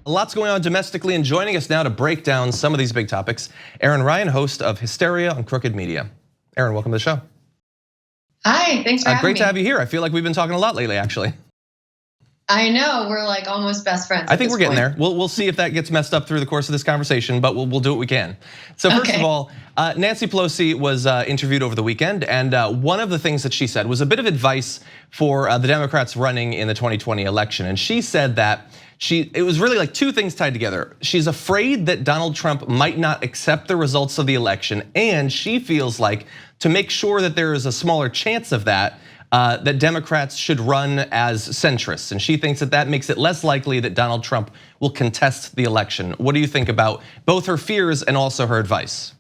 Lots going on domestically, and joining us now to break down some of these big topics, Aaron Ryan, host of Hysteria on Crooked Media. Aaron, welcome to the show. Hi, thanks for having me. Great to have you here. I feel like we've been talking a lot lately, actually. I know, we're like almost best friends. I think we're getting there. We'll see if that gets messed up through the course of this conversation, but we'll do what we can. So first of all, Nancy Pelosi was interviewed over the weekend, and one of the things that she said was a bit of advice for the Democrats running in the 2020 election. And she said that it was really like two things tied together. She's afraid that Donald Trump might not accept the results of the election, and she feels like to make sure that there is a smaller chance of that, that Democrats should run as centrists. And she thinks that that makes it less likely that Donald Trump will contest the election. What do you think about both her fears and also her advice?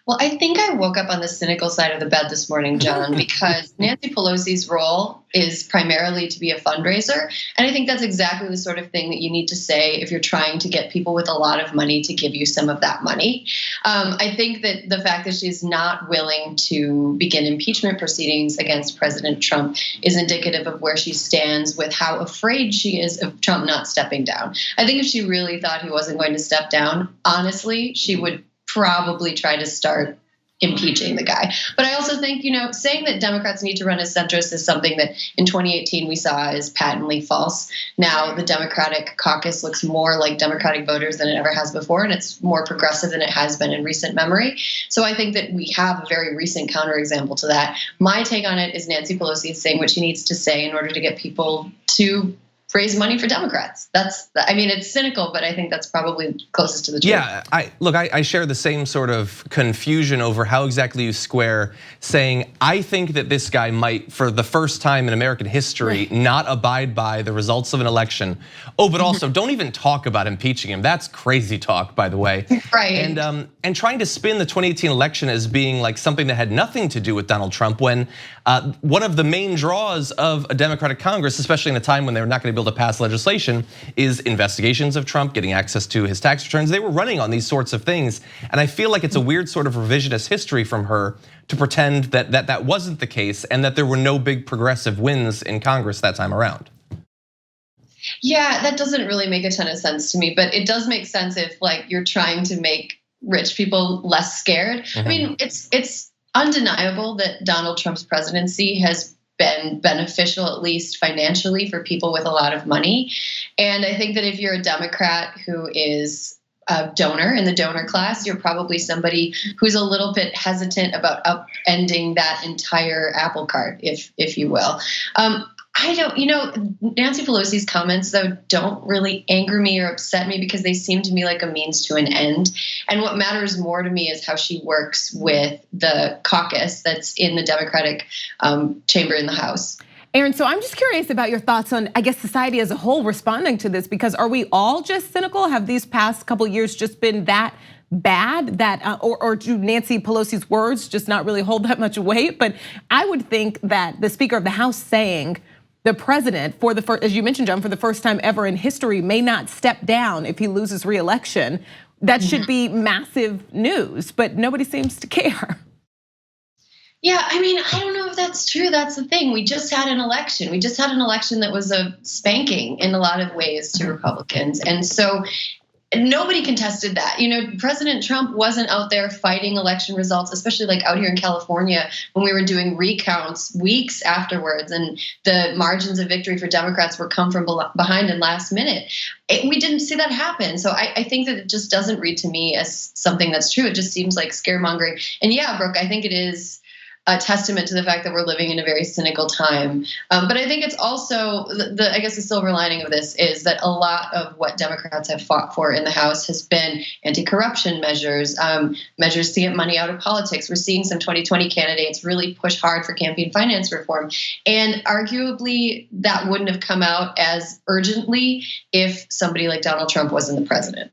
Well, I think I woke up on the cynical side of the bed this morning, John, because Nancy Pelosi's role is primarily to be a fundraiser. And I think that's exactly the sort of thing that you need to say if you're trying to get people with a lot of money to give you some of that money. I think that the fact that she's not willing to begin impeachment proceedings against President Trump is indicative of where she stands with how afraid she is of Trump not stepping down. I think if she really thought he wasn't going to step down, honestly, she would probably try to start impeaching the guy. But I also think, saying that Democrats need to run as centrists is something that in 2018 we saw is patently false. Now the Democratic caucus looks more like Democratic voters than it ever has before, and it's more progressive than it has been in recent memory. So I think that we have a very recent counterexample to that. My take on it is Nancy Pelosi is saying what she needs to say in order to get people to raise money for Democrats. It's cynical, but I think that's probably closest to the truth. Yeah, I share the same sort of confusion over how exactly you square saying, I think that this guy might, for the first time in American history, not abide by the results of an election. Oh, but also don't even talk about impeaching him. That's crazy talk, by the way. Right. And trying to spin the 2018 election as being like something that had nothing to do with Donald Trump, when one of the main draws of a Democratic Congress, especially in a time when they're not going to be able to pass legislation, is investigations of Trump, getting access to his tax returns. They were running on these sorts of things. And I feel like it's a weird sort of revisionist history from her to pretend that that wasn't the case and that there were no big progressive wins in Congress that time around. Yeah, that doesn't really make a ton of sense to me, but it does make sense if you're trying to make rich people less scared. I mean, it's undeniable that Donald Trump's presidency has been beneficial, at least financially, for people with a lot of money. And I think that if you're a Democrat who is a donor in the donor class, you're probably somebody who's a little bit hesitant about upending that entire apple cart, if you will. Nancy Pelosi's comments, though, don't really anger me or upset me because they seem to me like a means to an end. And what matters more to me is how she works with the caucus that's in the Democratic chamber in the House. Aaron, so I'm just curious about your thoughts on, I guess, society as a whole responding to this, because are we all just cynical? Have these past couple years just been that bad that, or do Nancy Pelosi's words just not really hold that much weight? But I would think that the Speaker of the House saying the president, for the first, as you mentioned, John, for the first time ever in history, may not step down if he loses re-election. That should be massive news, but nobody seems to care. Yeah, I don't know if that's true. That's the thing. We just had an election. We just had an election that was a spanking in a lot of ways to Republicans. And so nobody contested that. President Trump wasn't out there fighting election results, especially out here in California when we were doing recounts weeks afterwards, and the margins of victory for Democrats were come from behind and last minute. We didn't see that happen. So I think that it just doesn't read to me as something that's true. It just seems like scaremongering. And yeah, Brooke, I think it is a testament to the fact that we're living in a very cynical time. But I think it's also, I guess the silver lining of this is that a lot of what Democrats have fought for in the House has been anti-corruption measures, measures to get money out of politics. We're seeing some 2020 candidates really push hard for campaign finance reform. And arguably that wouldn't have come out as urgently if somebody like Donald Trump wasn't the president.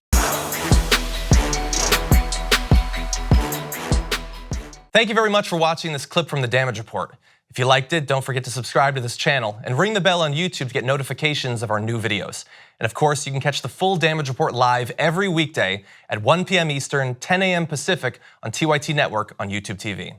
Thank you very much for watching this clip from The Damage Report. If you liked it, don't forget to subscribe to this channel and ring the bell on YouTube to get notifications of our new videos. And of course, you can catch the full Damage Report live every weekday at 1 p.m. Eastern, 10 a.m. Pacific on TYT Network on YouTube TV.